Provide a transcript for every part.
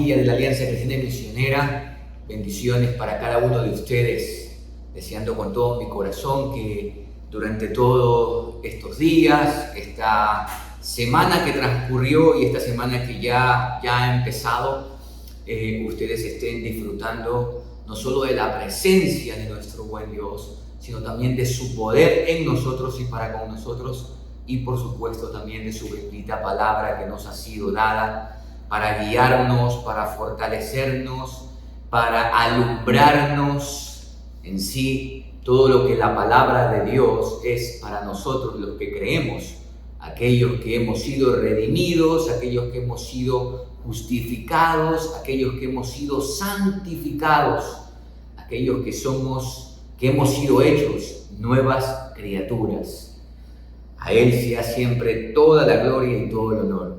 familia de la Alianza Cristiana y Misionera, bendiciones para cada uno de ustedes, deseando con todo mi corazón que durante todos estos días, esta semana que transcurrió y esta semana que ya ha empezado, ustedes estén disfrutando no solo de la presencia de nuestro buen Dios, sino también de su poder en nosotros y para con nosotros, y por supuesto también de su bendita palabra que nos ha sido dada para guiarnos, para fortalecernos, para alumbrarnos en sí todo lo que la palabra de Dios es para nosotros los que creemos, aquellos que hemos sido redimidos, aquellos que hemos sido justificados, aquellos que hemos sido santificados, aquellos que hemos sido hechos nuevas criaturas. A Él sea siempre toda la gloria y todo el honor.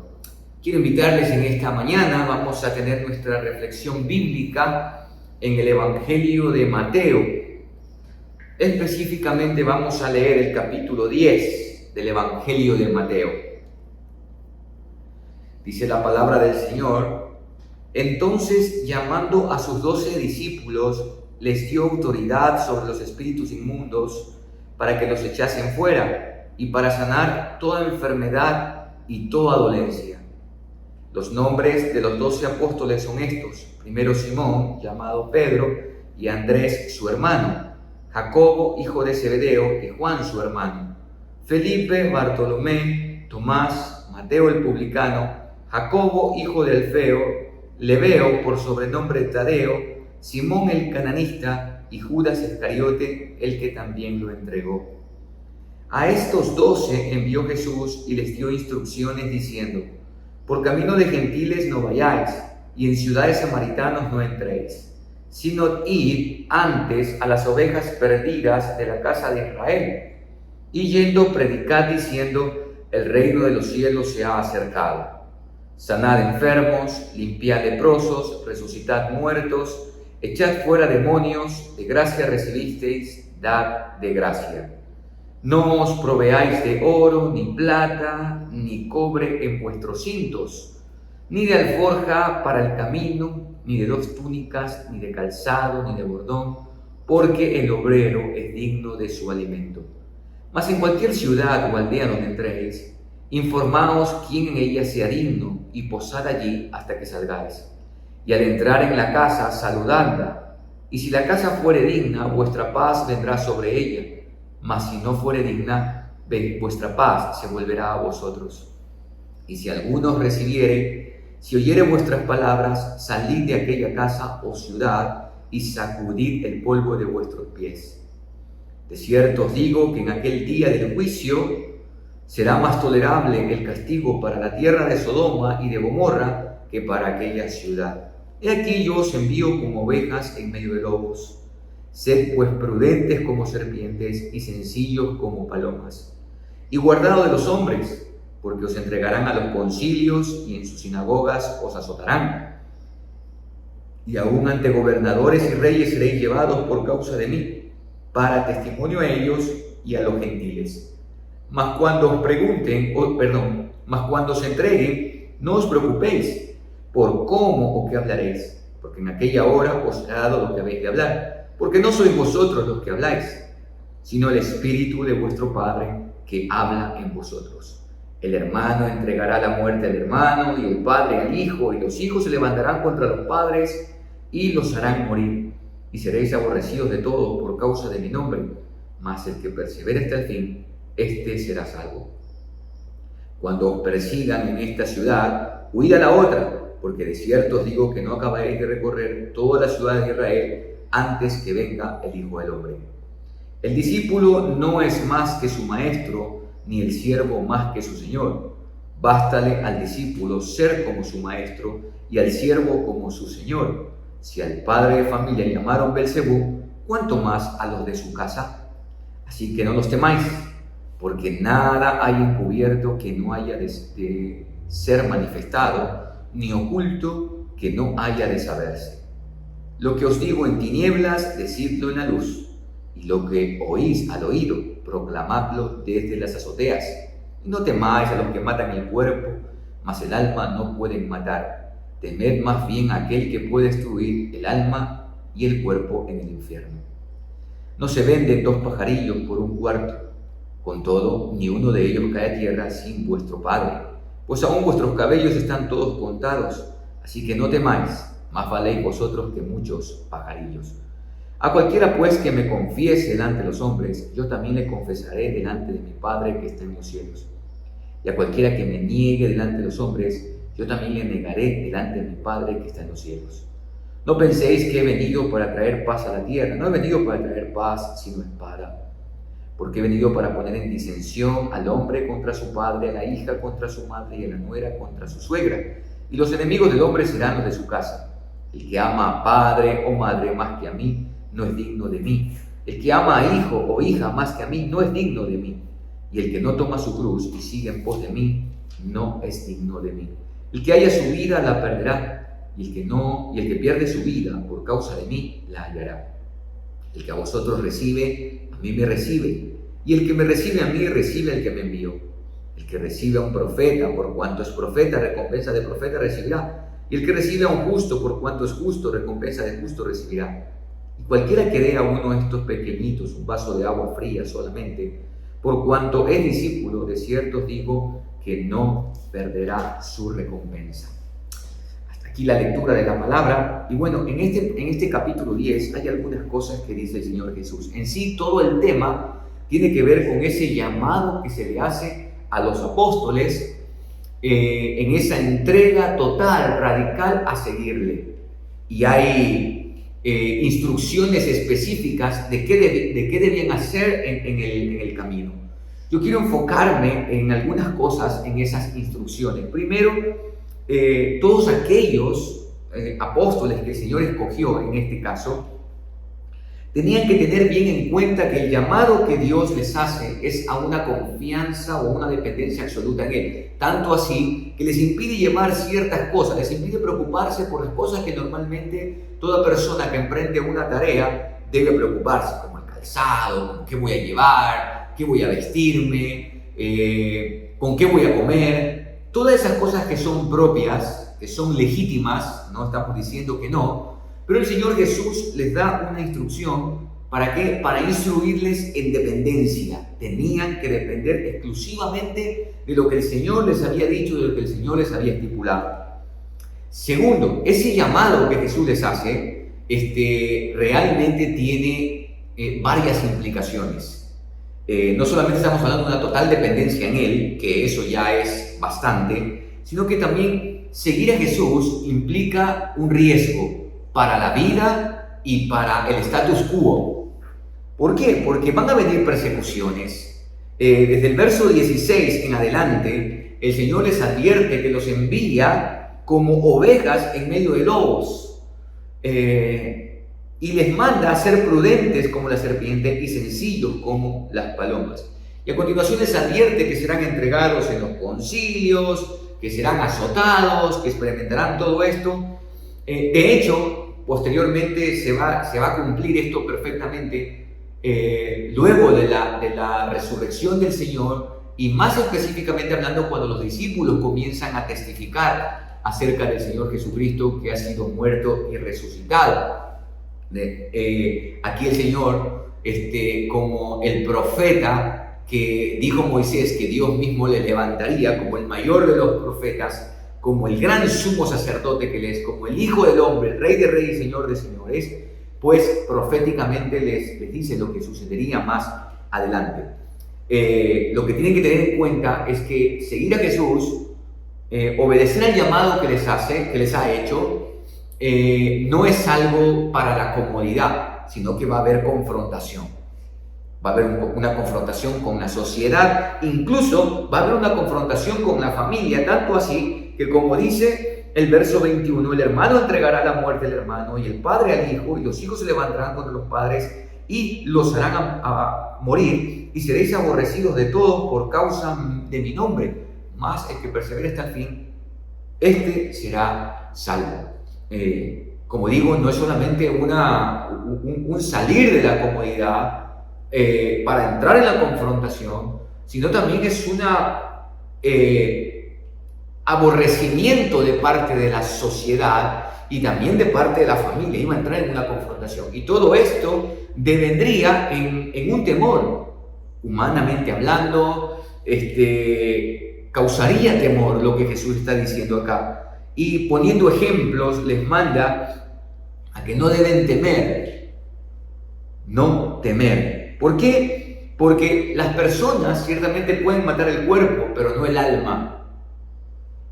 Quiero invitarles en esta mañana, vamos a tener nuestra reflexión bíblica en el Evangelio de Mateo. Específicamente vamos a leer el capítulo 10 del Evangelio de Mateo. Dice la palabra del Señor: entonces, llamando a sus 12 discípulos, les dio autoridad sobre los espíritus inmundos para que los echasen fuera y para sanar toda enfermedad y toda dolencia. Los nombres de los 12 apóstoles son estos: primero Simón, llamado Pedro, y Andrés su hermano, Jacobo, hijo de Zebedeo, y Juan su hermano, Felipe, Bartolomé, Tomás, Mateo el publicano, Jacobo, hijo de Alfeo, Lebeo, por sobrenombre Tadeo, Simón el cananista, y Judas Iscariote, el que también lo entregó. A estos 12 envió Jesús y les dio instrucciones diciendo: por camino de gentiles no vayáis, y en ciudades samaritanos no entréis, sino id antes a las ovejas perdidas de la casa de Israel. Y yendo predicad diciendo: el reino de los cielos se ha acercado. Sanad enfermos, limpiad leprosos, resucitad muertos, echad fuera demonios, de gracia recibisteis, dad de gracia. No os proveáis de oro, ni plata, ni cobre en vuestros cintos, ni de alforja para el camino, ni de 2 túnicas, ni de calzado, ni de bordón, porque el obrero es digno de su alimento. Mas en cualquier ciudad o aldea donde entréis, informaos quién en ella sea digno, y posad allí hasta que salgáis. Y al entrar en la casa, saludadla. Y si la casa fuere digna, vuestra paz vendrá sobre ella. Mas si no fuere digna, vuestra paz se volverá a vosotros. Y si alguno os recibiere, si oyere vuestras palabras, salid de aquella casa o ciudad y sacudid el polvo de vuestros pies. De cierto os digo que en aquel día del juicio será más tolerable el castigo para la tierra de Sodoma y de Gomorra que para aquella ciudad. He aquí yo os envío como ovejas en medio de lobos. Sed pues prudentes como serpientes y sencillos como palomas. Y guardaos de los hombres, porque os entregarán a los concilios y en sus sinagogas os azotarán. Y aún ante gobernadores y reyes seréis llevados por causa de mí, para testimonio a ellos y a los gentiles. Mas cuando os entreguen, no os preocupéis por cómo o qué hablaréis, porque en aquella hora os será dado lo que habéis de hablar. Porque no sois vosotros los que habláis, sino el Espíritu de vuestro Padre que habla en vosotros. El hermano entregará a la muerte al hermano, y el padre al hijo, y los hijos se levantarán contra los padres y los harán morir. Y seréis aborrecidos de todos por causa de mi nombre, mas el que persevere hasta el fin, éste será salvo. Cuando os persigan en esta ciudad, huid a la otra, porque de cierto os digo que no acabaréis de recorrer toda la ciudad de Israel antes que venga el Hijo del Hombre. El discípulo no es más que su maestro, ni el siervo más que su señor. Bástale al discípulo ser como su maestro y al siervo como su señor. Si al padre de familia llamaron Belcebú, ¿cuánto más a los de su casa? Así que no los temáis, porque nada hay encubierto que no haya de ser manifestado, ni oculto que no haya de saberse. Lo que os digo en tinieblas, decidlo en la luz, y lo que oís al oído, proclamadlo desde las azoteas. Y no temáis a los que matan el cuerpo, mas el alma no pueden matar. temed más bien a aquel que puede destruir el alma y el cuerpo en el infierno. No se venden 2 pajarillos por 1 cuarto. Con todo, ni uno de ellos cae a tierra sin vuestro Padre, pues aún vuestros cabellos están todos contados. Así que no temáis, más valéis vosotros que muchos pajarillos. A cualquiera pues que me confiese delante de los hombres, yo también le confesaré delante de mi Padre que está en los cielos. Y a cualquiera que me niegue delante de los hombres, yo también le negaré delante de mi Padre que está en los cielos. No penséis que he venido para traer paz a la tierra. No he venido para traer paz, sino espada. Porque he venido para poner en disensión al hombre contra su padre, a la hija contra su madre y a la nuera contra su suegra. Y los enemigos del hombre serán los de su casa. El que ama a padre o madre más que a mí, no es digno de mí. El que ama a hijo o hija más que a mí, no es digno de mí. Y el que no toma su cruz y sigue en pos de mí, no es digno de mí. El que haya su vida la perderá, y el que pierde su vida por causa de mí la hallará. El que a vosotros recibe, a mí me recibe, y el que me recibe a mí, recibe al que me envió. El que recibe a un profeta, por cuanto es profeta, recompensa de profeta recibirá. Y el que recibe a un justo, por cuanto es justo, recompensa de justo recibirá. Y cualquiera que dé a uno de estos pequeñitos un vaso de agua fría solamente, por cuanto es discípulo, de cierto os digo que no perderá su recompensa. Hasta aquí la lectura de la palabra. Y bueno, en este capítulo 10 hay algunas cosas que dice el Señor Jesús. En sí, todo el tema tiene que ver con ese llamado que se le hace a los apóstoles en esa entrega total, radical a seguirle. Y hay instrucciones específicas de qué debían hacer en el camino. Yo quiero enfocarme en algunas cosas en esas instrucciones. Primero, todos aquellos apóstoles que el Señor escogió en este caso, tenían que tener bien en cuenta que el llamado que Dios les hace es a una confianza o una dependencia absoluta en Él. Tanto así que les impide llevar ciertas cosas, les impide preocuparse por las cosas que normalmente toda persona que emprende una tarea debe preocuparse, como el calzado, qué voy a llevar, qué voy a vestirme, con qué voy a comer. Todas esas cosas que son propias, que son legítimas, no estamos diciendo que no, pero el Señor Jesús les da una instrucción. ¿Para qué? Para instruirles en dependencia. Tenían que depender exclusivamente de lo que el Señor les había dicho, de lo que el Señor les había estipulado. Segundo, ese llamado que Jesús les hace realmente tiene varias implicaciones. No solamente estamos hablando de una total dependencia en Él, que eso ya es bastante, sino que también seguir a Jesús implica un riesgo para la vida y para el status quo. ¿Por qué? Porque van a venir persecuciones. Desde el verso 16 en adelante, el Señor les advierte que los envía como ovejas en medio de lobos. Y les manda a ser prudentes como la serpiente y sencillos como las palomas. Y a continuación les advierte que serán entregados en los concilios, que serán azotados, que experimentarán todo esto. De hecho, posteriormente se va a cumplir esto perfectamente luego de la resurrección del Señor, y más específicamente hablando cuando los discípulos comienzan a testificar acerca del Señor Jesucristo, que ha sido muerto y resucitado. Aquí el Señor, como el profeta que dijo Moisés que Dios mismo le levantaría como el mayor de los profetas, como el gran sumo sacerdote que él es, como el Hijo del Hombre, el Rey de Reyes y Señor de Señores, pues proféticamente les dice lo que sucedería más adelante. Lo que tienen que tener en cuenta es que seguir a Jesús, obedecer al llamado que les ha hecho, no es algo para la comodidad, sino que va a haber confrontación. Va a haber una confrontación con la sociedad, incluso va a haber una confrontación con la familia, tanto así que, como dice el verso 21, el hermano entregará la muerte al hermano y el padre al hijo, y los hijos se levantarán contra los padres y los harán a morir, y seréis aborrecidos de todos por causa de mi nombre, mas el que persevere hasta el fin, será salvo. Como digo, no es solamente un salir de la comodidad para entrar en la confrontación, sino también es aborrecimiento de parte de la sociedad y también de parte de la familia. Iba a entrar en una confrontación. Y todo esto devendría en un temor, humanamente hablando, causaría temor lo que Jesús está diciendo acá. Y poniendo ejemplos, les manda a que no deben temer. No temer. ¿Por qué? Porque las personas ciertamente pueden matar el cuerpo, pero no el alma.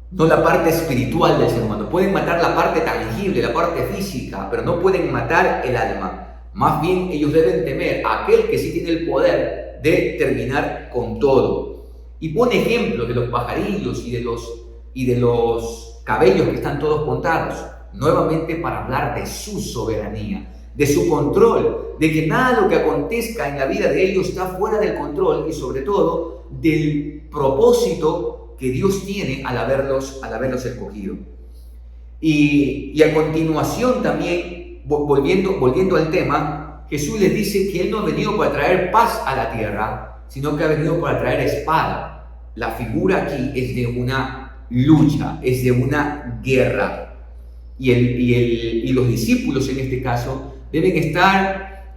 No la parte espiritual del ser humano. Pueden matar la parte tangible, la parte física, pero no pueden matar el alma. Más bien ellos deben temer a aquel que sí tiene el poder de terminar con todo. Y pone ejemplos de los pajarillos y de los cabellos que están todos contados, nuevamente para hablar de su soberanía, de su control, de que nada de lo que acontezca en la vida de ellos está fuera del control y sobre todo del propósito que Dios tiene al haberlos escogido. Y a continuación también, volviendo al tema, Jesús les dice que Él no ha venido para traer paz a la tierra, sino que ha venido para traer espada. La figura aquí es de una lucha, es de una guerra. Y los discípulos en este caso deben estar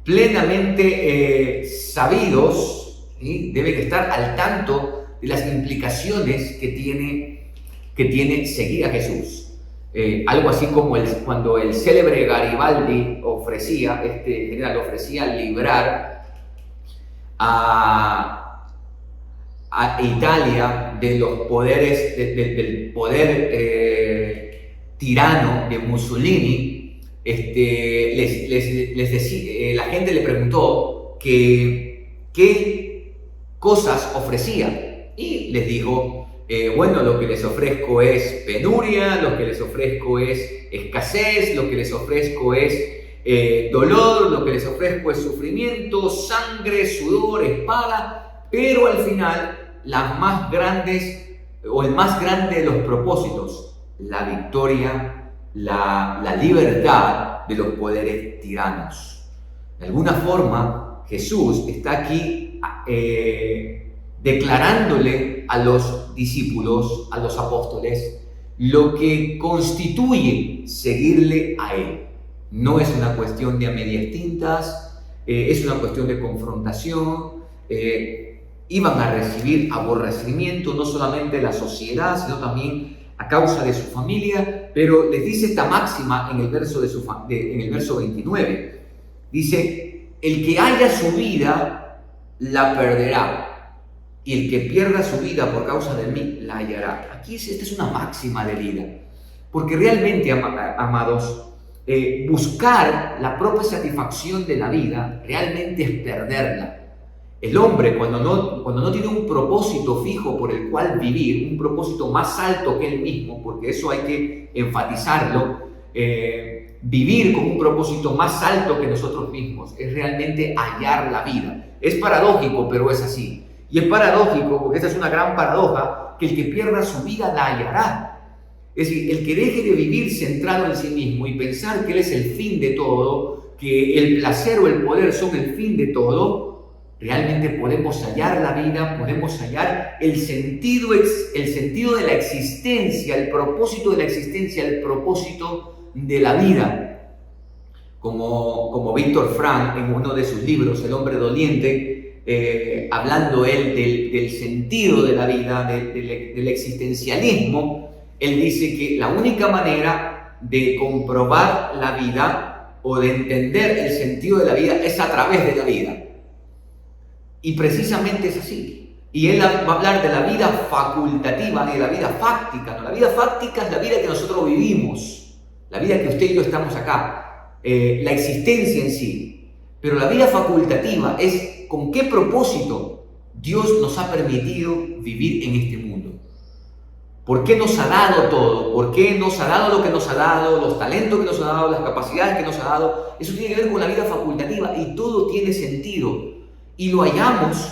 plenamente sabidos, ¿sí? Deben estar al tanto de las implicaciones que tiene seguir a Jesús. Algo así como cuando el célebre Garibaldi ofrecía librar a Italia de los poderes, del poder tirano de Mussolini. La gente le preguntó qué cosas ofrecía. Y les dijo, bueno, lo que les ofrezco es penuria, lo que les ofrezco es escasez, lo que les ofrezco es dolor, lo que les ofrezco es sufrimiento, sangre, sudor, espada, pero al final las más grandes o el más grande de los propósitos, la victoria, la libertad de los poderes tiranos. De alguna forma, Jesús está aquí declarándole a los discípulos, a los apóstoles, lo que constituye seguirle a Él. No es una cuestión de a medias tintas, es una cuestión de confrontación. Iban a recibir aborrecimiento no solamente de la sociedad, sino también a causa de su familia, pero les dice esta máxima en el verso, en el verso 29. Dice, el que haya su vida, la perderá. Y el que pierda su vida por causa de mí, la hallará. Aquí esta es una máxima de vida. Porque realmente, amados, buscar la propia satisfacción de la vida realmente es perderla. El hombre, cuando no tiene un propósito fijo por el cual vivir, un propósito más alto que él mismo, porque eso hay que enfatizarlo, vivir con un propósito más alto que nosotros mismos, es realmente hallar la vida. Es paradójico, pero es así. Y es paradójico, porque esta es una gran paradoja, que el que pierda su vida la hallará. Es decir, el que deje de vivir centrado en sí mismo y pensar que él es el fin de todo, que el placer o el poder son el fin de todo, realmente podemos hallar la vida, podemos hallar el sentido de la existencia, el propósito de la existencia, el propósito de la vida. Como Víctor Frank, en uno de sus libros, El hombre doliente, hablando él del sentido de la vida, del existencialismo, él dice que la única manera de comprobar la vida o de entender el sentido de la vida es a través de la vida. Y precisamente es así. Y él va a hablar de la vida facultativa y de la vida fáctica. ¿No? La vida fáctica es la vida que nosotros vivimos, la vida que usted y yo estamos acá, la existencia en sí. Pero la vida facultativa es con qué propósito Dios nos ha permitido vivir en este mundo. ¿Por qué nos ha dado todo? ¿Por qué nos ha dado lo que nos ha dado? Los talentos que nos ha dado, las capacidades que nos ha dado. Eso tiene que ver con la vida facultativa y todo tiene sentido. Y lo hallamos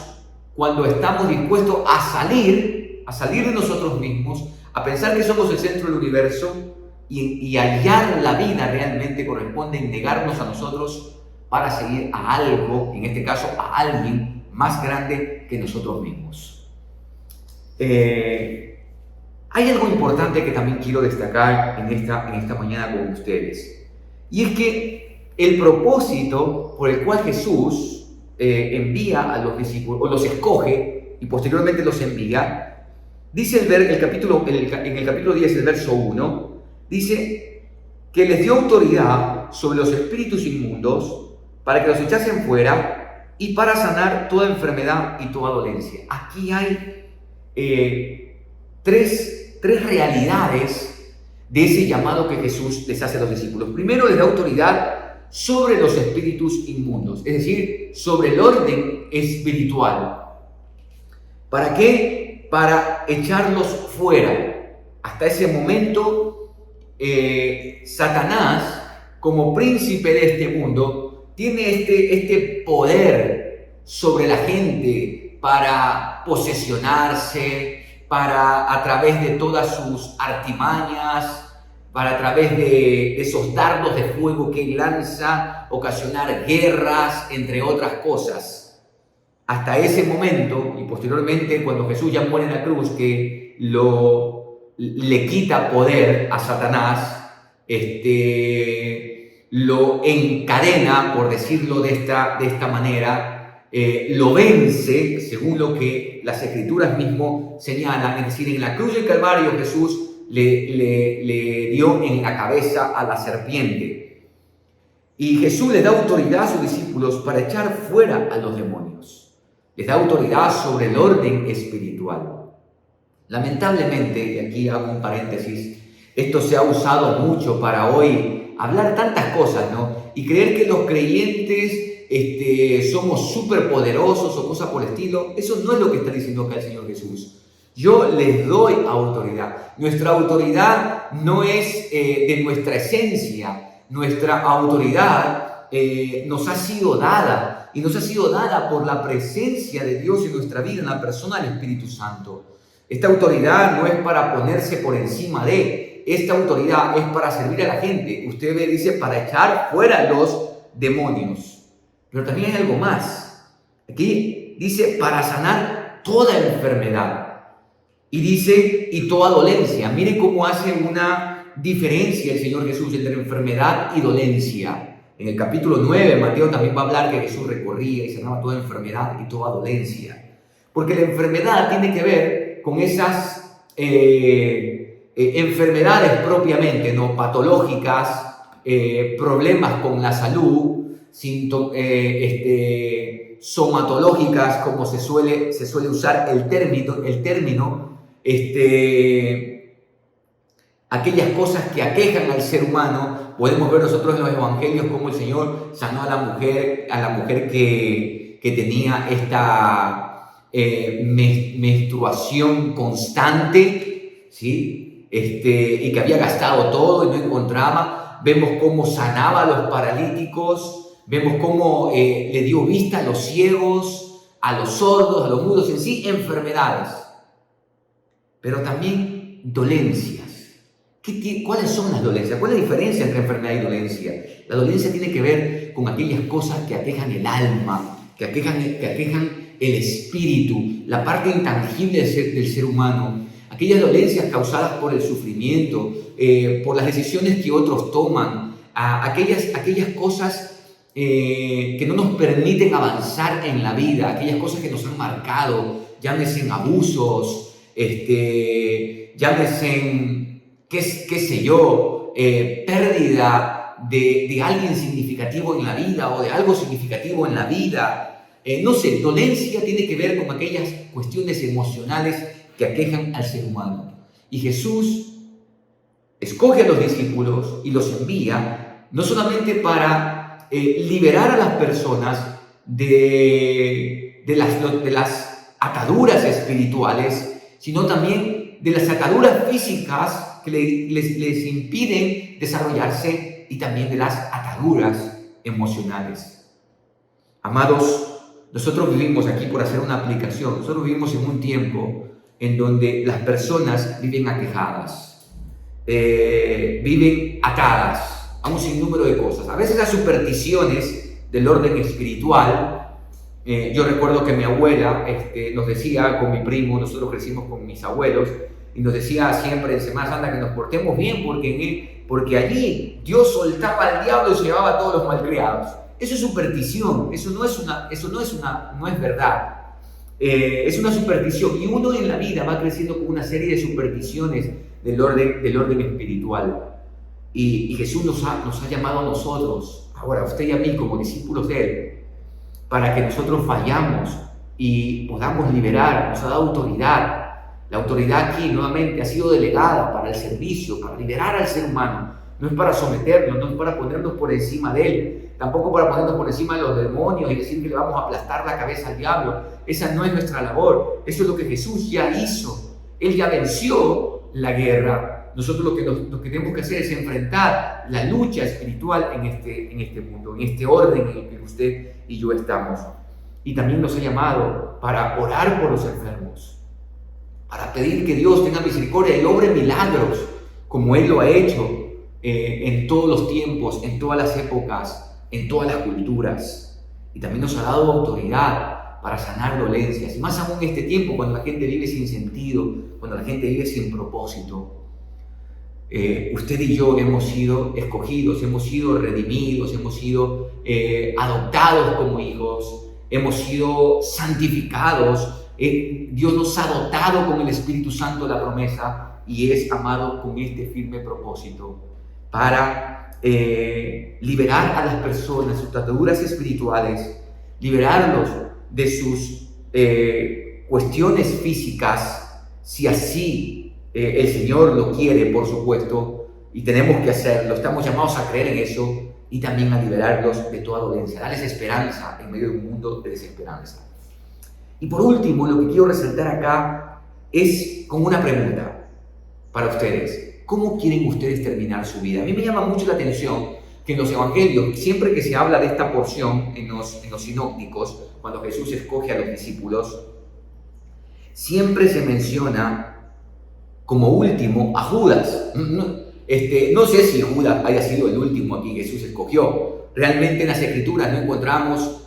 cuando estamos dispuestos a salir de nosotros mismos, a pensar que somos el centro del universo y hallar la vida realmente corresponde en negarnos a nosotros para seguir a algo, en este caso a alguien más grande que nosotros mismos. Hay algo importante que también quiero destacar en esta mañana con ustedes. Y es que el propósito por el cual Jesús envía a los discípulos, o los escoge y posteriormente los envía, dice en el capítulo 10, el verso 1, dice que les dio autoridad sobre los espíritus inmundos para que los echasen fuera y para sanar toda enfermedad y toda dolencia. Aquí hay tres realidades de ese llamado que Jesús les hace a los discípulos. Primero, les da autoridad sobre los espíritus inmundos, es decir, sobre el orden espiritual. ¿Para qué? Para echarlos fuera. Hasta ese momento, Satanás, como príncipe de este mundo, tiene este poder sobre la gente para posesionarse, para, a través de todas sus artimañas, para a través de esos dardos de fuego que él lanza, ocasionar guerras, entre otras cosas. Hasta ese momento, y posteriormente cuando Jesús ya muere en la cruz, que le quita poder a Satanás, lo encadena, por decirlo de esta manera, lo vence, según lo que las Escrituras mismo señalan, es decir, en la cruz del Calvario Jesús le dio en la cabeza a la serpiente. Y Jesús le da autoridad a sus discípulos para echar fuera a los demonios. Les da autoridad sobre el orden espiritual. Lamentablemente, y aquí hago un paréntesis, esto se ha usado mucho para hoy hablar tantas cosas, ¿no? Y creer que los creyentes somos súper poderosos o cosas por el estilo. Eso no es lo que está diciendo acá el Señor Jesús. Yo les doy autoridad. Nuestra autoridad no es de nuestra esencia. Nuestra autoridad nos ha sido dada, y nos ha sido dada por la presencia de Dios en nuestra vida, en la persona del Espíritu Santo. Esta autoridad no es para ponerse por encima de, esta autoridad es para servir a la gente. Usted ve, dice, para echar fuera los demonios. Pero también hay algo más. Aquí dice para sanar toda enfermedad. Y dice y toda dolencia. Mire cómo hace una diferencia el Señor Jesús entre enfermedad y dolencia. En el capítulo 9, Mateo también va a hablar que Jesús recorría y sanaba toda enfermedad y toda dolencia. Porque la enfermedad tiene que ver con esas enfermedades propiamente, ¿no? Patológicas, problemas con la salud, somatológicas, como se suele usar el término, aquellas cosas que aquejan al ser humano. Podemos ver nosotros en los evangelios cómo el Señor sanó a la mujer que tenía esta menstruación constante, ¿sí? Y que había gastado todo y no encontraba. Vemos cómo sanaba a los paralíticos. Vemos cómo le dio vista a los ciegos, a los sordos, a los mudos, en sí, enfermedades. Pero también dolencias. ¿Cuáles son las dolencias? ¿Cuál es la diferencia entre enfermedad y dolencia? La dolencia tiene que ver con aquellas cosas que aquejan el alma, que aquejan el espíritu, la parte intangible del ser humano. Aquellas dolencias causadas por el sufrimiento, por las decisiones que otros toman, aquellas cosas que no nos permiten avanzar en la vida, aquellas cosas que nos han marcado, llámese en abusos, llámese qué sé yo, pérdida de alguien significativo en la vida o de algo significativo en la vida. No sé, dolencia tiene que ver con aquellas cuestiones emocionales que aquejan al ser humano. Y Jesús escoge a los discípulos y los envía no solamente para liberar a las personas de las ataduras espirituales, sino también de las ataduras físicas que les impiden desarrollarse, y también de las ataduras emocionales. Amados, nosotros vivimos aquí, por hacer una aplicación, nosotros vivimos en un tiempo en donde las personas viven aquejadas, viven atadas a un sinnúmero de cosas. A veces las supersticiones del orden espiritual. Yo recuerdo que mi abuela nos decía, con mi primo, nosotros crecimos con mis abuelos, y nos decía siempre en Semana Santa que nos portemos bien porque allí Dios soltaba al diablo y se llevaba a todos los malcriados. Eso es superstición, eso no es verdad. Es una superstición, y uno en la vida va creciendo con una serie de supersticiones del orden espiritual. Y Jesús nos ha llamado a nosotros, ahora a usted y a mí como discípulos de Él, para que nosotros vayamos y podamos liberar. Nos ha dado autoridad. La autoridad aquí nuevamente ha sido delegada para el servicio, para liberar al ser humano. No es para someternos, no es para ponernos por encima de Él, tampoco para ponernos por encima de los demonios y decir que le vamos a aplastar la cabeza al diablo. Esa no es nuestra labor. Eso es lo que Jesús ya hizo. Él ya venció la guerra. Nosotros lo que tenemos que hacer es enfrentar la lucha espiritual en este mundo, en este orden en el que usted y yo estamos. Y también nos ha llamado para orar por los enfermos, para pedir que Dios tenga misericordia y obre milagros, como Él lo ha hecho en todos los tiempos, en todas las épocas, en todas las culturas. Y también nos ha dado autoridad para sanar dolencias, y más aún en este tiempo cuando la gente vive sin sentido, cuando la gente vive sin propósito. Usted y yo hemos sido escogidos, hemos sido redimidos, hemos sido adoptados como hijos, hemos sido santificados. Dios nos ha dotado con el Espíritu Santo la promesa, y es amado con este firme propósito para liberar a las personas, sus ataduras espirituales, liberarlos de sus cuestiones físicas, si así el Señor lo quiere, por supuesto, y tenemos que hacerlo. Estamos llamados a creer en eso, y también a liberarlos de toda dolencia, darles esperanza en medio de un mundo de desesperanza. Y por último, lo que quiero resaltar acá es con una pregunta para ustedes. ¿Cómo quieren ustedes terminar su vida? A mí me llama mucho la atención que en los evangelios, siempre que se habla de esta porción, en los sinópticos, cuando Jesús escoge a los discípulos, siempre se menciona como último a Judas. No sé si Judas haya sido el último a quien Jesús escogió. Realmente en las Escrituras no encontramos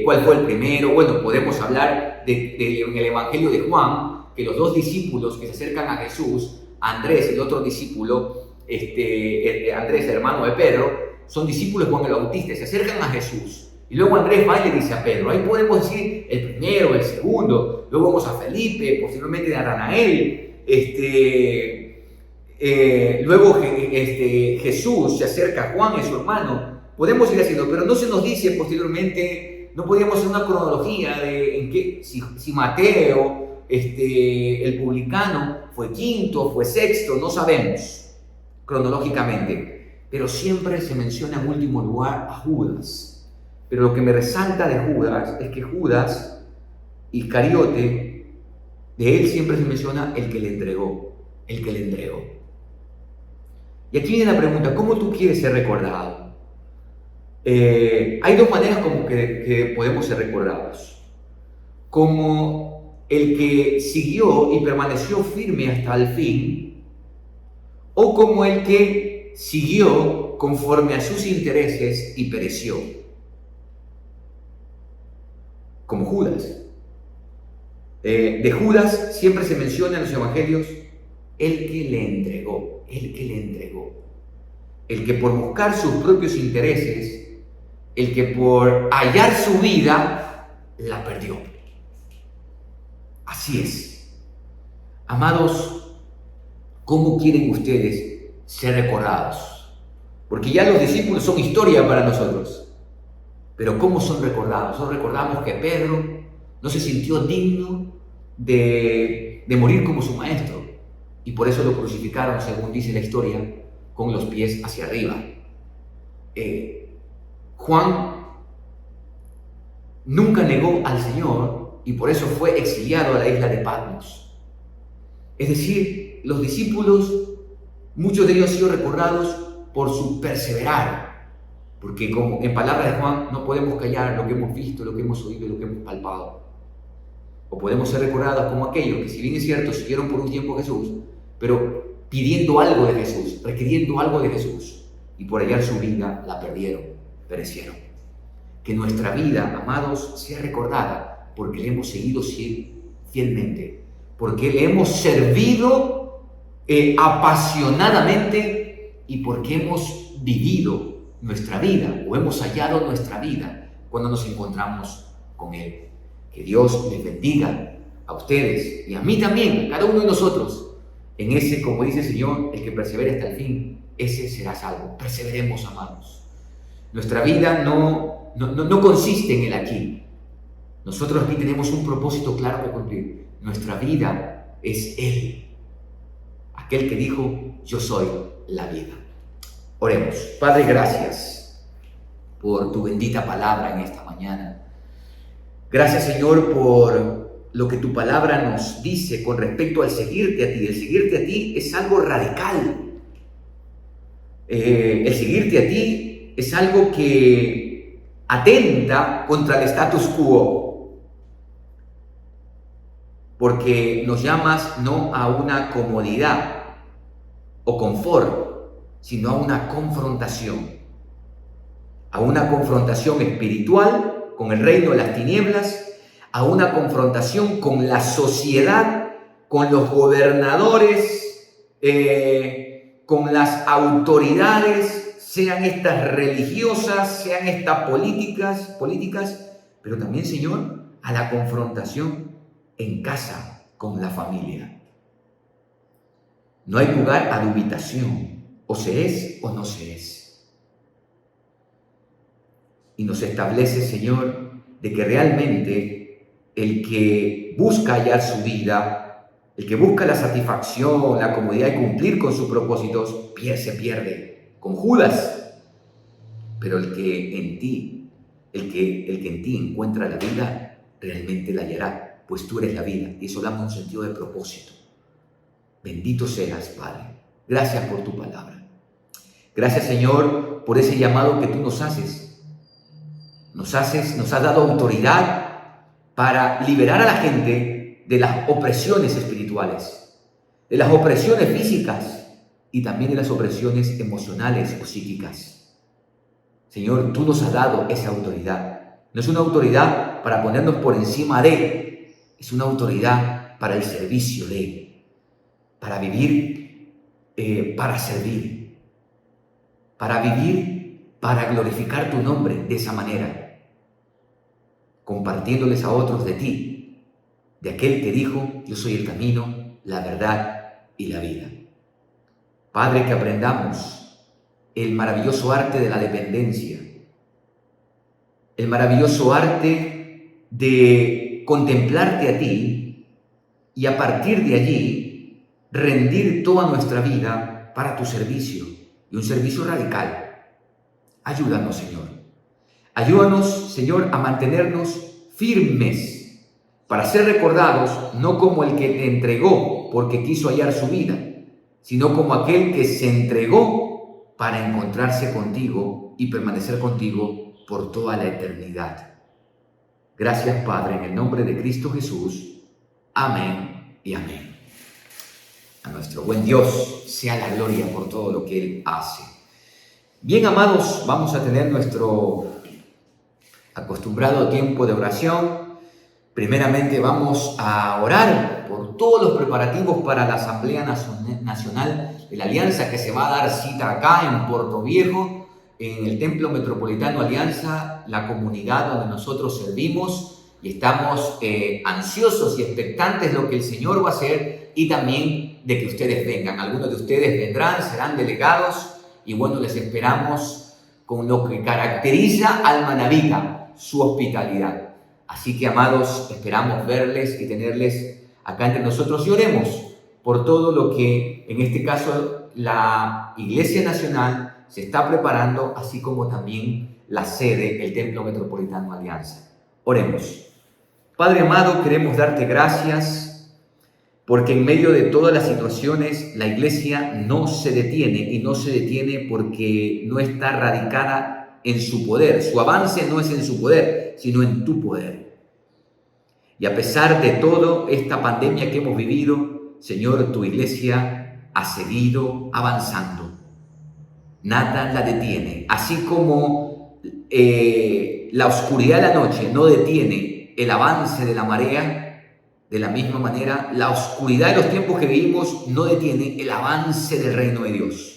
cuál fue el primero. Bueno, podemos hablar en el Evangelio de Juan, que los dos discípulos que se acercan a Jesús, Andrés y el otro discípulo, Andrés, hermano de Pedro, son discípulos de Juan el Bautista, se acercan a Jesús. Y luego Andrés va y le dice a Pedro, ahí podemos decir el primero, el segundo, luego vamos a Felipe, posiblemente a Natanael. Luego Jesús se acerca a Juan y su hermano. Podemos ir haciendo, pero no se nos dice posteriormente, no podríamos hacer una cronología de en qué, si Mateo, el publicano, fue quinto, fue sexto, no sabemos cronológicamente, pero siempre se menciona en último lugar a Judas. Pero lo que me resalta de Judas es que Judas Iscariote, de él siempre se menciona el que le entregó. Y aquí viene la pregunta, ¿cómo tú quieres ser recordado? Hay dos maneras como que podemos ser recordados. Como el que siguió y permaneció firme hasta el fin, o como el que siguió conforme a sus intereses y pereció. Como Judas. De Judas siempre se menciona en los evangelios el que le entregó, el que por buscar sus propios intereses, el que por hallar su vida, la perdió. Así es. Amados, ¿cómo quieren ustedes ser recordados? Porque ya los discípulos son historia para nosotros. Pero ¿cómo son recordados? Nosotros recordamos que Pedro no se sintió digno de morir como su maestro, y por eso lo crucificaron, según dice la historia, con los pies hacia arriba. Juan nunca negó al Señor y por eso fue exiliado a la isla de Patmos. Es decir, los discípulos, muchos de ellos han sido recordados por su perseverar, porque como en palabras de Juan, no podemos callar lo que hemos visto, lo que hemos oído y lo que hemos palpado. O podemos ser recordados como aquellos que, si bien es cierto, siguieron por un tiempo a Jesús, pero pidiendo algo de Jesús, requiriendo algo de Jesús, y por hallar su vida la perdieron, perecieron. Que nuestra vida, amados, sea recordada porque le hemos seguido fielmente, porque le hemos servido apasionadamente y porque hemos vivido nuestra vida o hemos hallado nuestra vida cuando nos encontramos con Él. Que Dios les bendiga a ustedes y a mí también, a cada uno de nosotros, en ese, como dice el Señor, el que persevere hasta el fin, ese será salvo. Perseveremos, amados. Nuestra vida no consiste en el aquí. Nosotros aquí tenemos un propósito claro que cumplir. Nuestra vida es Él, aquel que dijo: yo soy la vida. Oremos. Padre, gracias por tu bendita palabra en esta mañana. Gracias, Señor, por lo que tu palabra nos dice con respecto al seguirte a ti. El seguirte a ti es algo radical. El seguirte a ti es algo que atenta contra el status quo, porque nos llamas no a una comodidad o confort, sino a una confrontación espiritual con el reino de las tinieblas, a una confrontación con la sociedad, con los gobernadores, con las autoridades, sean estas religiosas, sean estas políticas, pero también, Señor, a la confrontación en casa, con la familia. No hay lugar a dubitación, o se es o no se es. Y nos establece, Señor, de que realmente el que busca hallar su vida, el que busca la satisfacción, la comodidad y cumplir con sus propósitos, se pierde con Judas. Pero el que en ti encuentra la vida, realmente la hallará, pues tú eres la vida. Y eso da un sentido de propósito. Bendito seas, Padre. Gracias por tu palabra. Gracias, Señor, por ese llamado que tú nos haces. Nos has dado autoridad para liberar a la gente de las opresiones espirituales, de las opresiones físicas y también de las opresiones emocionales o psíquicas. Señor, tú nos has dado esa autoridad. No es una autoridad para ponernos por encima de, es una autoridad para el servicio de, para vivir, para servir, para vivir, para glorificar tu nombre de esa manera, compartiéndoles a otros de ti, de aquel que dijo: yo soy el camino, la verdad y la vida. Padre, que aprendamos el maravilloso arte de la dependencia, el maravilloso arte de contemplarte a ti y a partir de allí rendir toda nuestra vida para tu servicio, y un servicio radical. Ayúdanos, Señor. Ayúdanos, Señor, a mantenernos firmes para ser recordados no como el que te entregó porque quiso hallar su vida, sino como aquel que se entregó para encontrarse contigo y permanecer contigo por toda la eternidad. Gracias, Padre, en el nombre de Cristo Jesús. Amén y amén. A nuestro buen Dios sea la gloria por todo lo que Él hace. Bien, amados, vamos a tener nuestro acostumbrado tiempo de oración. Primeramente vamos a orar por todos los preparativos para la Asamblea Nacional de la Alianza, que se va a dar cita acá en Puerto Viejo, en el Templo Metropolitano Alianza, la comunidad donde nosotros servimos, y estamos ansiosos y expectantes de lo que el Señor va a hacer y también de que ustedes vengan. Algunos de ustedes vendrán, serán delegados, y bueno, les esperamos con lo que caracteriza al manabita, su hospitalidad. Así que, amados, esperamos verles y tenerles acá entre nosotros, y oremos por todo lo que, en este caso, la Iglesia Nacional se está preparando, así como también la sede, el Templo Metropolitano Alianza. Oremos. Padre amado, queremos darte gracias porque en medio de todas las situaciones la Iglesia no se detiene, y no se detiene porque no está radicada en su poder. Su avance no es en su poder, sino en tu poder. Y a pesar de todo esta pandemia que hemos vivido, Señor, tu Iglesia ha seguido avanzando. Nada la detiene. Así como la oscuridad de la noche no detiene el avance de la marea, De la misma manera, la oscuridad de los tiempos que vivimos no detiene el avance del reino de Dios.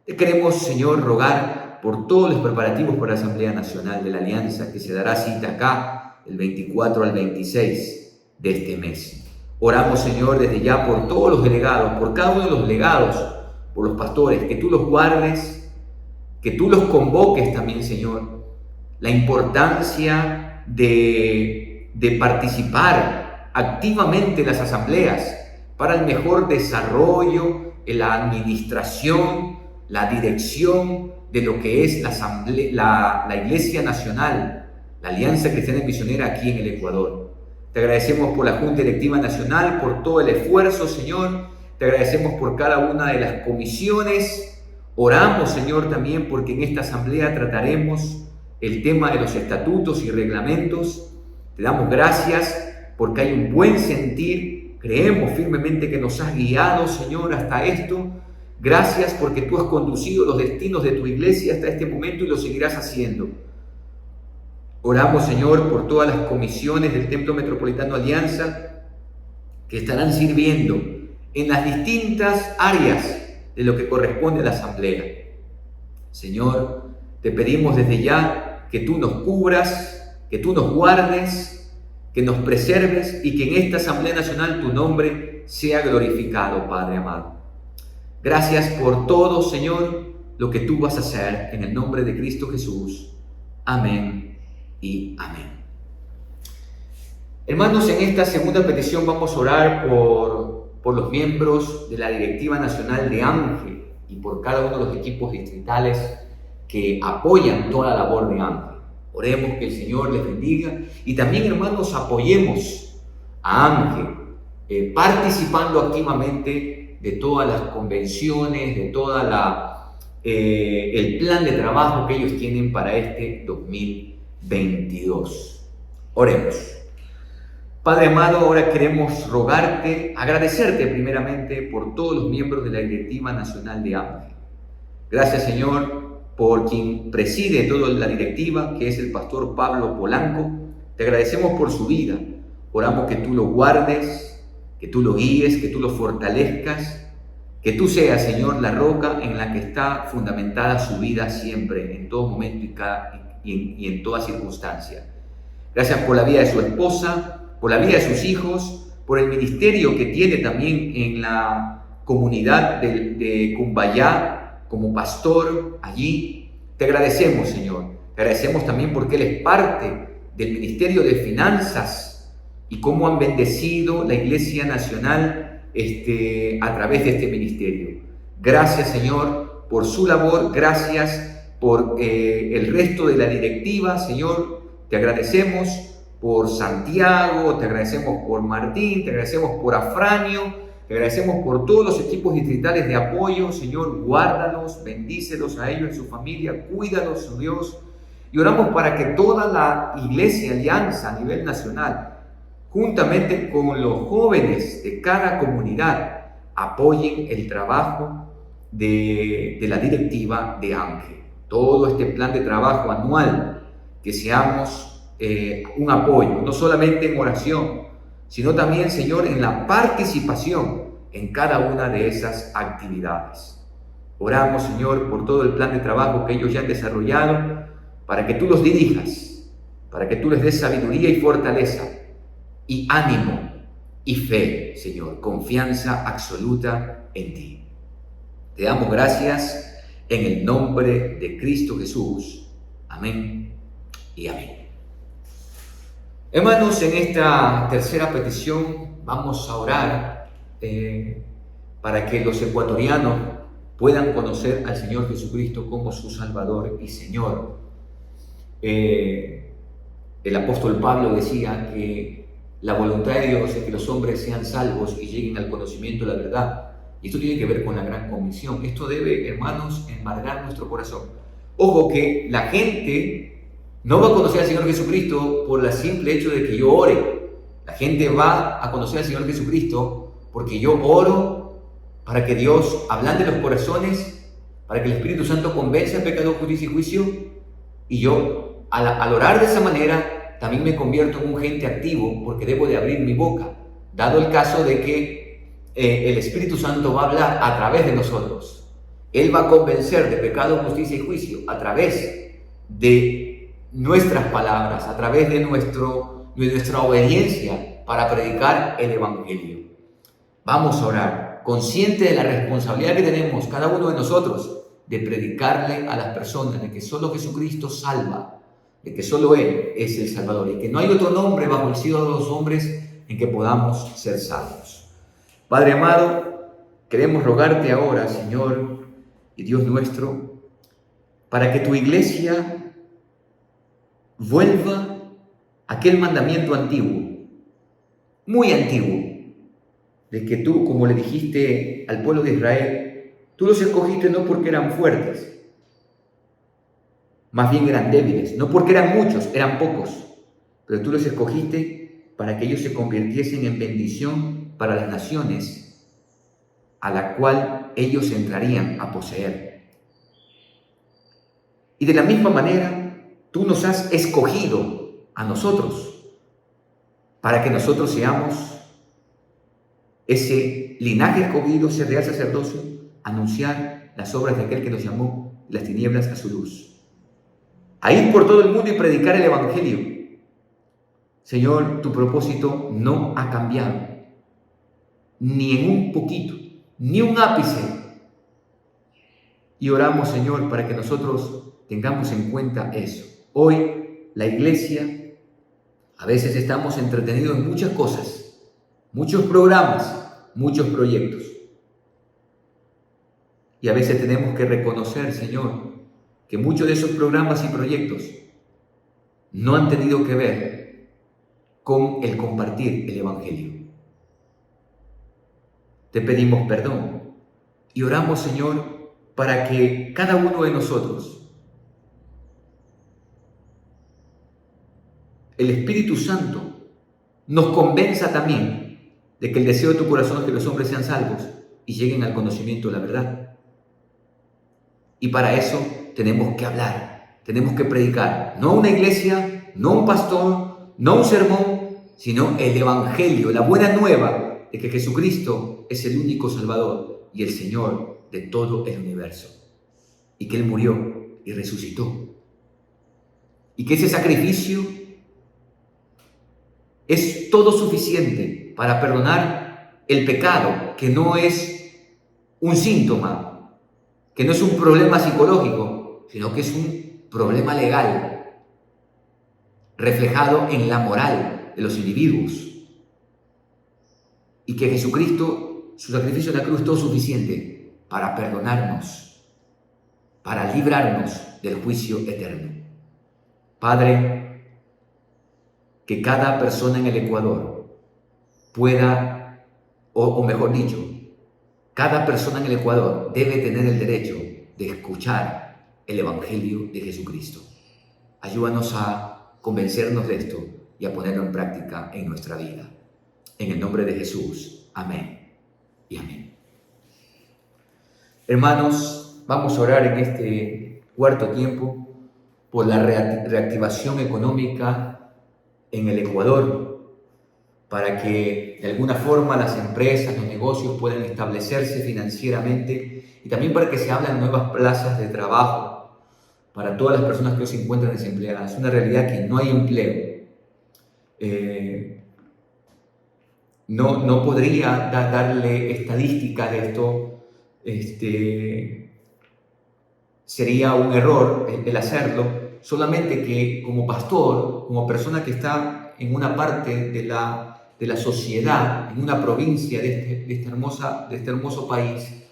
Te queremos, Señor, rogar por todos los preparativos para la Asamblea Nacional de la Alianza, que se dará cita acá el 24 al 26 de este mes. Oramos, Señor, desde ya por todos los delegados, por cada uno de los delegados, por los pastores, que tú los guardes, que tú los convoques también, Señor. La importancia de participar activamente en las asambleas para el mejor desarrollo, en la administración, la dirección de lo que es la Iglesia Nacional, la Alianza Cristiana y Misionera aquí en el Ecuador. Te agradecemos por la Junta Directiva Nacional, por todo el esfuerzo, Señor. Te agradecemos por cada una de las comisiones. Oramos, Señor, también porque en esta asamblea trataremos el tema de los estatutos y reglamentos. Te damos gracias porque hay un buen sentir. Creemos firmemente que nos has guiado, Señor, hasta esto. Gracias porque tú has conducido los destinos de tu iglesia hasta este momento y lo seguirás haciendo. Oramos, Señor, por todas las comisiones del Templo Metropolitano Alianza que estarán sirviendo en las distintas áreas de lo que corresponde a la asamblea. Señor, te pedimos desde ya que tú nos cubras, que tú nos guardes, que nos preserves y que en esta Asamblea Nacional tu nombre sea glorificado, Padre amado. Gracias por todo, Señor, lo que tú vas a hacer en el nombre de Cristo Jesús. Amén y amén. Hermanos, en esta segunda petición vamos a orar por los miembros de la Directiva Nacional de Ángel y por cada uno de los equipos distritales que apoyan toda la labor de Ángel. Oremos que el Señor les bendiga y también, hermanos, apoyemos a Ángel participando activamente de todas las convenciones, de toda el plan de trabajo que ellos tienen para este 2022. Oremos. Padre amado, ahora queremos rogarte, agradecerte primeramente por todos los miembros de la Directiva Nacional de Ángel. Gracias, Señor, por quien preside toda la directiva, que es el pastor Pablo Polanco. Te agradecemos por su vida. Oramos que tú lo guardes, que tú lo guíes, que tú lo fortalezcas, que tú seas, Señor, la roca en la que está fundamentada su vida siempre, en todo momento y en toda circunstancia. Gracias por la vida de su esposa, por la vida de sus hijos, por el ministerio que tiene también en la comunidad de Cumbayá como pastor allí. Te agradecemos, Señor. Te agradecemos también porque Él es parte del Ministerio de Finanzas y cómo han bendecido la Iglesia Nacional a través de este ministerio. Gracias, Señor, por su labor. Gracias por el resto de la directiva, Señor. Te agradecemos por Santiago, te agradecemos por Martín, te agradecemos por Afranio, te agradecemos por todos los equipos distritales de apoyo. Señor, guárdalos, bendícelos a ellos y su familia, cuídalos, oh Dios. Y oramos para que toda la Iglesia Alianza a nivel nacional, juntamente con los jóvenes de cada comunidad, apoyen el trabajo de la directiva de Ángel. Todo este plan de trabajo anual, que seamos un apoyo, no solamente en oración, sino también, Señor, en la participación en cada una de esas actividades. Oramos, Señor, por todo el plan de trabajo que ellos ya han desarrollado, para que tú los dirijas, para que tú les des sabiduría y fortaleza, y ánimo y fe, Señor, confianza absoluta en ti. Te damos gracias en el nombre de Cristo Jesús. Amén y amén. Hermanos, en esta tercera petición vamos a orar para que los ecuatorianos puedan conocer al Señor Jesucristo como su Salvador y Señor. El apóstol Pablo decía que la voluntad de Dios es que los hombres sean salvos y lleguen al conocimiento de la verdad. Y esto tiene que ver con la gran comisión. Esto debe, hermanos, embargar nuestro corazón. Ojo que la gente no va a conocer al Señor Jesucristo por el simple hecho de que yo ore. La gente va a conocer al Señor Jesucristo porque yo oro para que Dios ablande los corazones, para que el Espíritu Santo convenza de pecado, justicia y juicio. Y yo, al orar de esa manera, también me convierto en un agente activo porque debo de abrir mi boca, dado el caso de que el Espíritu Santo va a hablar a través de nosotros. Él va a convencer de pecado, justicia y juicio a través de nuestras palabras, a través de nuestra obediencia para predicar el Evangelio. Vamos a orar, consciente de la responsabilidad que tenemos cada uno de nosotros de predicarle a las personas de que solo Jesucristo salva, de que solo Él es el Salvador y que no hay otro nombre bajo el cielo de los hombres en que podamos ser salvos. Padre amado, queremos rogarte ahora, Señor y Dios nuestro, para que tu iglesia vuelva a aquel mandamiento antiguo, muy antiguo, de que tú, como le dijiste al pueblo de Israel, tú los escogiste no porque eran fuertes, más bien eran débiles, no porque eran muchos, eran pocos, pero tú los escogiste para que ellos se convirtiesen en bendición para las naciones a la cual ellos entrarían a poseer. Y de la misma manera, tú nos has escogido a nosotros para que nosotros seamos ese linaje escogido, ese real sacerdocio, anunciar las obras de aquel que nos llamó de las tinieblas a su luz. A ir por todo el mundo y predicar el Evangelio. Señor, tu propósito no ha cambiado, ni en un poquito, ni un ápice. Y oramos, Señor, para que nosotros tengamos en cuenta eso. Hoy, la iglesia, a veces estamos entretenidos en muchas cosas, muchos programas, muchos proyectos. Y a veces tenemos que reconocer, Señor, que muchos de esos programas y proyectos no han tenido que ver con el compartir el Evangelio. Te pedimos perdón y oramos, Señor, para que cada uno de nosotros, el Espíritu Santo, nos convenza también de que el deseo de tu corazón es que los hombres sean salvos y lleguen al conocimiento de la verdad. Y para eso tenemos que hablar, tenemos que predicar, no una iglesia, no un pastor, no un sermón, sino el Evangelio, la buena nueva de que Jesucristo es el único Salvador y el Señor de todo el universo, y que Él murió y resucitó, y que ese sacrificio es todo suficiente para perdonar el pecado, que no es un síntoma, que no es un problema psicológico, sino que es un problema legal, reflejado en la moral de los individuos. Y que Jesucristo, su sacrificio en la cruz, es todo suficiente para perdonarnos, para librarnos del juicio eterno. Padre, que cada persona en el Ecuador pueda, o mejor dicho, cada persona en el Ecuador debe tener el derecho de escuchar el Evangelio de Jesucristo. Ayúdanos a convencernos de esto y a ponerlo en práctica en nuestra vida. En el nombre de Jesús. Amén y amén. Hermanos, vamos a orar en este cuarto tiempo por la reactivación económica en el Ecuador, para que de alguna forma las empresas, los negocios puedan establecerse financieramente y también para que se abran nuevas plazas de trabajo para todas las personas que hoy se encuentran desempleadas. Es una realidad que no hay empleo. No podría darle estadísticas de esto. Sería un error el hacerlo, solamente que como pastor, como persona que está en una parte de la sociedad, en una provincia de este hermoso país,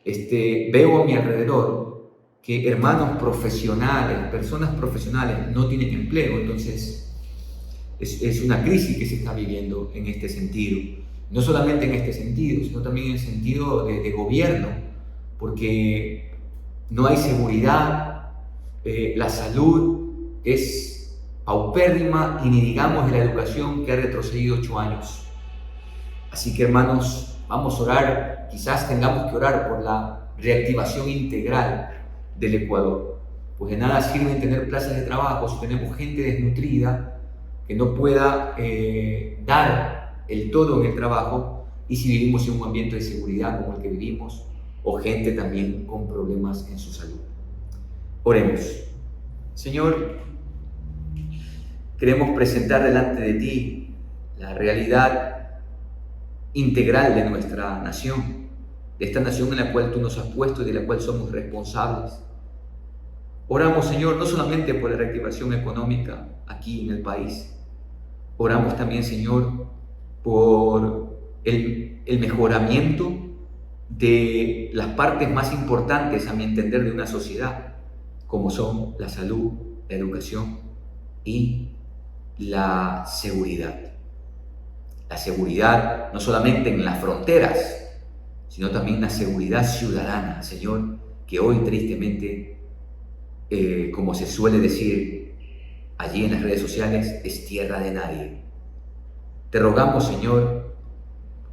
veo a mi alrededor que hermanos profesionales, personas profesionales no tienen empleo. Entonces es una crisis que se está viviendo en este sentido. No solamente en este sentido, sino también en el sentido de gobierno, porque no hay seguridad, la salud es paupérrima y ni digamos de la educación, que ha retrocedido 8 años. Así que, hermanos, vamos a orar. Quizás tengamos que orar por la reactivación integral del Ecuador, pues de nada sirve tener plazas de trabajo si tenemos gente desnutrida, que no pueda dar el todo en el trabajo, y si vivimos en un ambiente de seguridad como el que vivimos, o gente también con problemas en su salud. Oremos. Señor, queremos presentar delante de ti la realidad integral de nuestra nación, de esta nación en la cual tú nos has puesto y de la cual somos responsables. Oramos, Señor, no solamente por la reactivación económica aquí en el país, oramos también, Señor, por el mejoramiento de las partes más importantes, a mi entender, de una sociedad, como son la salud, la educación y la seguridad. La seguridad no solamente en las fronteras, sino también la seguridad ciudadana, Señor, que hoy tristemente, como se suele decir allí en las redes sociales, es tierra de nadie. Te rogamos, Señor,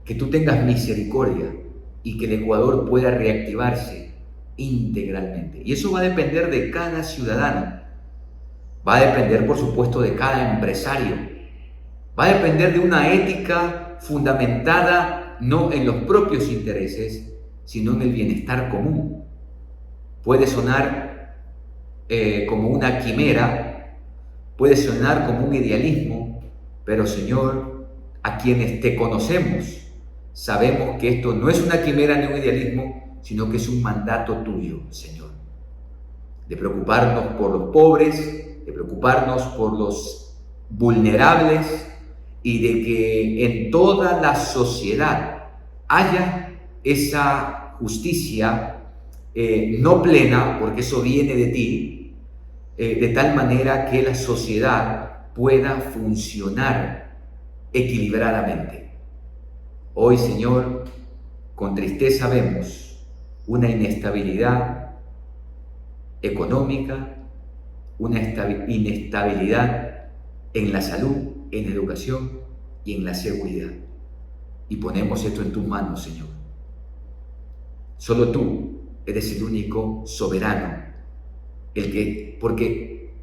que tú tengas misericordia y que el Ecuador pueda reactivarse integralmente. Y eso va a depender de cada ciudadano, va a depender, por supuesto, de cada empresario, va a depender de una ética fundamentada no en los propios intereses, sino en el bienestar común. Puede sonar como una quimera, puede sonar como un idealismo, pero Señor, a quienes te conocemos, sabemos que esto no es una quimera ni un idealismo, sino que es un mandato tuyo, Señor, de preocuparnos por los pobres, de preocuparnos por los vulnerables y de que en toda la sociedad haya esa justicia no plena, porque eso viene de ti, de tal manera que la sociedad pueda funcionar equilibradamente. Hoy, Señor, con tristeza vemos una inestabilidad económica, una inestabilidad en la salud, en la educación y en la seguridad. Y ponemos esto en tus manos, Señor. Solo tú eres el único soberano, porque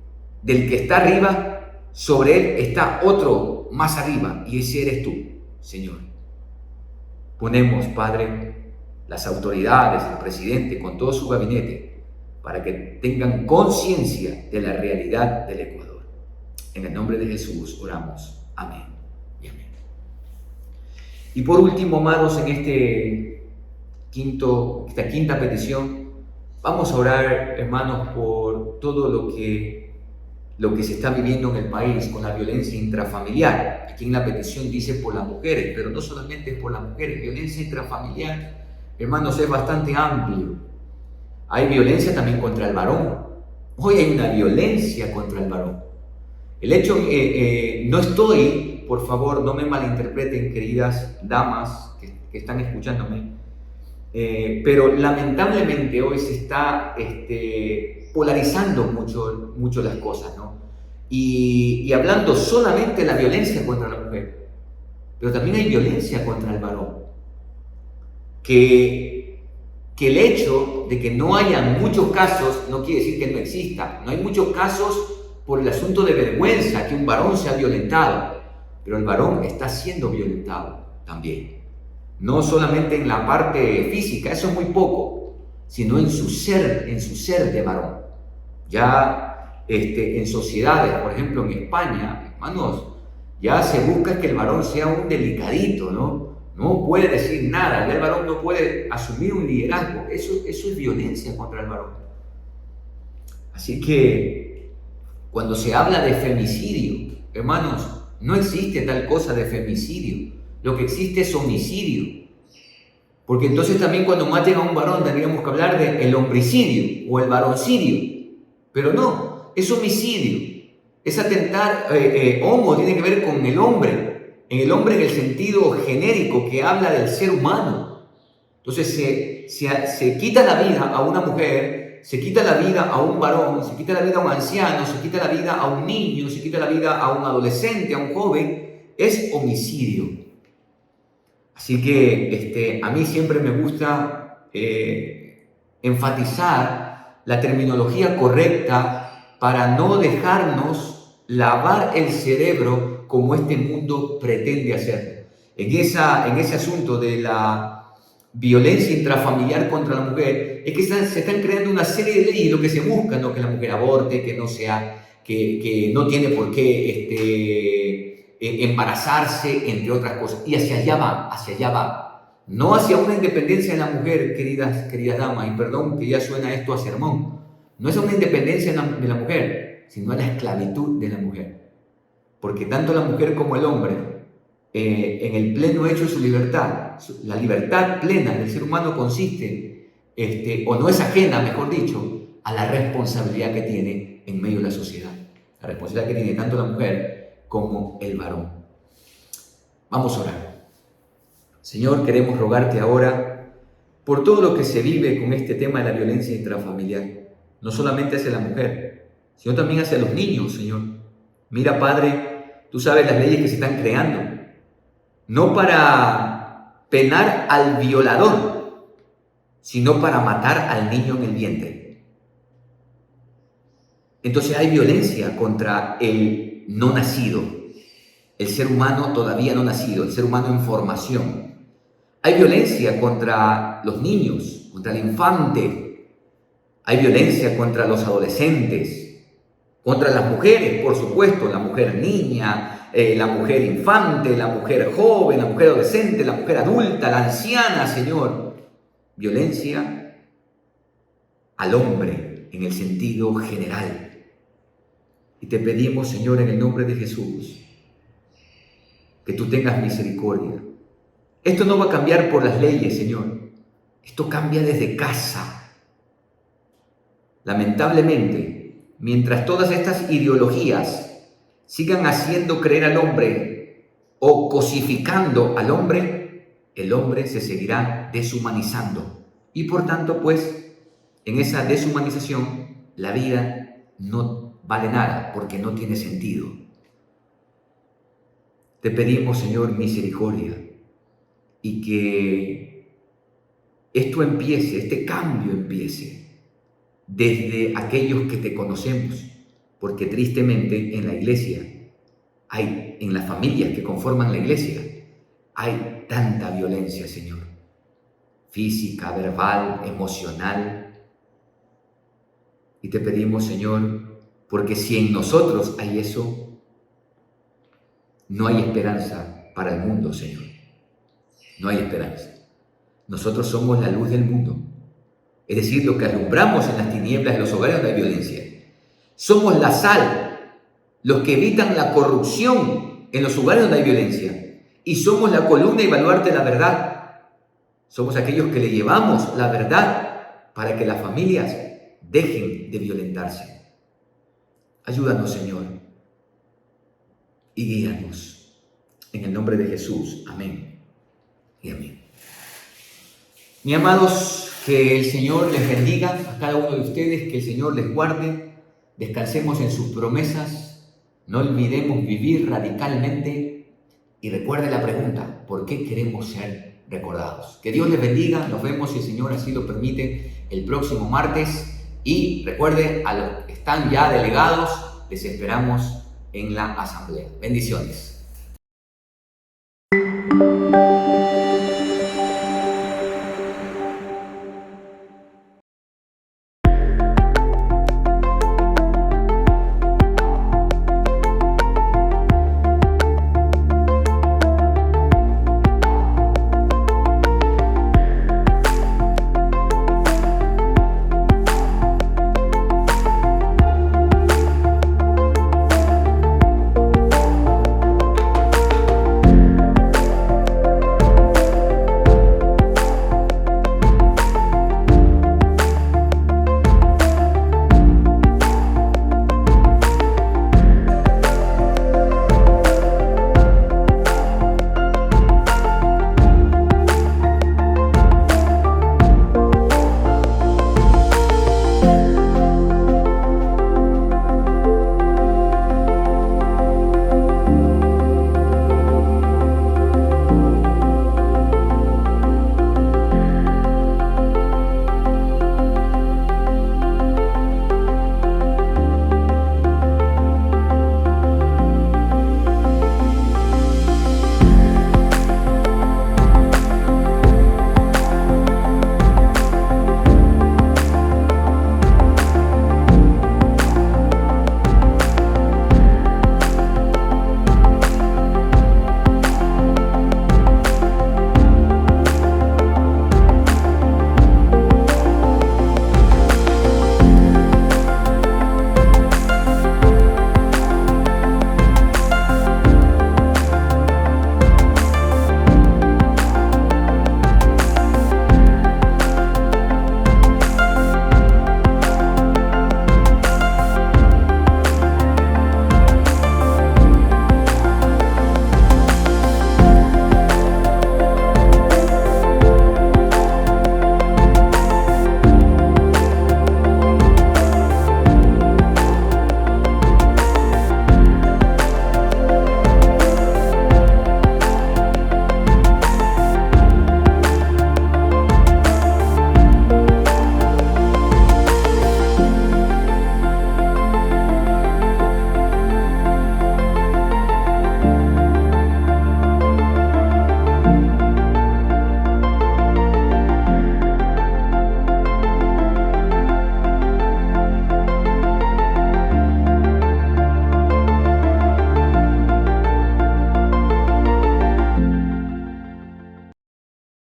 del que está arriba, sobre él está otro más arriba, y ese eres tú, Señor. Ponemos, Padre, las autoridades, el presidente, con todo su gabinete, para que tengan conciencia de la realidad del Ecuador. En el nombre de Jesús oramos. Amén y amén. Y por último, amados, en esta quinta petición, vamos a orar, hermanos, por todo lo que se está viviendo en el país con la violencia intrafamiliar. Aquí en la petición dice por las mujeres, pero no solamente es por las mujeres. Violencia intrafamiliar, hermanos, es bastante amplio. Hay violencia también contra el varón. Hoy hay una violencia contra el varón. El hecho, no estoy, por favor, no me malinterpreten, queridas damas que están escuchándome, pero lamentablemente hoy se está polarizando mucho las cosas, ¿no? Y hablando solamente de la violencia contra la mujer, pero también hay violencia contra el varón. Que el hecho de que no haya muchos casos no quiere decir que no exista. No hay muchos casos por el asunto de vergüenza, que un varón sea violentado, pero el varón está siendo violentado también. No solamente en la parte física, eso es muy poco, sino en su ser de varón. Ya en sociedades, por ejemplo en España, hermanos, ya se busca que el varón sea un delicadito, ¿no? No puede decir nada, ya el varón no puede asumir un liderazgo. Eso es violencia contra el varón. Así que cuando se habla de femicidio, hermanos, no existe tal cosa de femicidio. Lo que existe es homicidio. Porque entonces también cuando maten a un varón tendríamos que hablar de el homicidio o el varoncidio. Pero no, es homicidio. Es atentar, homo tiene que ver con el hombre. En el hombre en el sentido genérico que habla del ser humano. Entonces se quita la vida a una mujer, se quita la vida a un varón, se quita la vida a un anciano, se quita la vida a un niño, se quita la vida a un adolescente, a un joven. Es homicidio. Así que a mí siempre me gusta enfatizar la terminología correcta para no dejarnos lavar el cerebro como este mundo pretende hacerlo. En ese asunto de la violencia intrafamiliar contra la mujer, es que se están creando una serie de leyes, lo que se busca, ¿no? Que la mujer aborte, que no sea, que no tiene por qué embarazarse, entre otras cosas. Y hacia allá va. No hacia una independencia de la mujer, queridas damas, y perdón que ya suena esto a sermón. No es una independencia de la mujer, sino a la esclavitud de la mujer. Porque tanto la mujer como el hombre, en el pleno hecho de su libertad, la libertad plena del ser humano consiste, o no es ajena, mejor dicho, a la responsabilidad que tiene en medio de la sociedad. La responsabilidad que tiene tanto la mujer como el varón. Vamos a orar. Señor, queremos rogarte ahora por todo lo que se vive con este tema de la violencia intrafamiliar, no solamente hacia la mujer, sino también hacia los niños, Señor. Mira, Padre, tú sabes las leyes que se están creando, no para penar al violador, sino para matar al niño en el vientre. Entonces hay violencia contra el no nacido, el ser humano todavía no nacido, el ser humano en formación. Hay violencia contra los niños, contra el infante. Hay violencia contra los adolescentes, contra las mujeres, por supuesto, la mujer niña, la mujer infante, la mujer joven, la mujer adolescente, la mujer adulta, la anciana, Señor. Violencia al hombre en el sentido general. Y te pedimos, Señor, en el nombre de Jesús, que tú tengas misericordia. Esto no va a cambiar por las leyes, Señor. Esto cambia desde casa. Lamentablemente, mientras todas estas ideologías sigan haciendo creer al hombre o cosificando al hombre, el hombre se seguirá deshumanizando. Y por tanto, pues, en esa deshumanización, la vida no vale nada porque no tiene sentido. Te pedimos, Señor, misericordia. Y que esto empiece, este cambio empiece desde aquellos que te conocemos, porque tristemente en la iglesia, en las familias que conforman la iglesia, hay tanta violencia, Señor, física, verbal, emocional. Y te pedimos, Señor, porque si en nosotros hay eso, no hay esperanza para el mundo, Señor. No hay esperanza. Nosotros somos la luz del mundo, es decir, lo que alumbramos en las tinieblas de los hogares donde hay violencia. Somos la sal, los que evitan la corrupción en los hogares donde hay violencia. Y somos la columna y baluarte de la verdad. Somos aquellos que le llevamos la verdad para que las familias dejen de violentarse. Ayúdanos, Señor, y guíanos. En el nombre de Jesús. Amén y amén. Mis amados, que el Señor les bendiga a cada uno de ustedes, que el Señor les guarde, descansemos en sus promesas, no olvidemos vivir radicalmente y recuerde la pregunta, ¿por qué queremos ser recordados? Que Dios les bendiga, nos vemos si el Señor así lo permite el próximo martes y recuerde a los que están ya delegados, les esperamos en la asamblea. Bendiciones.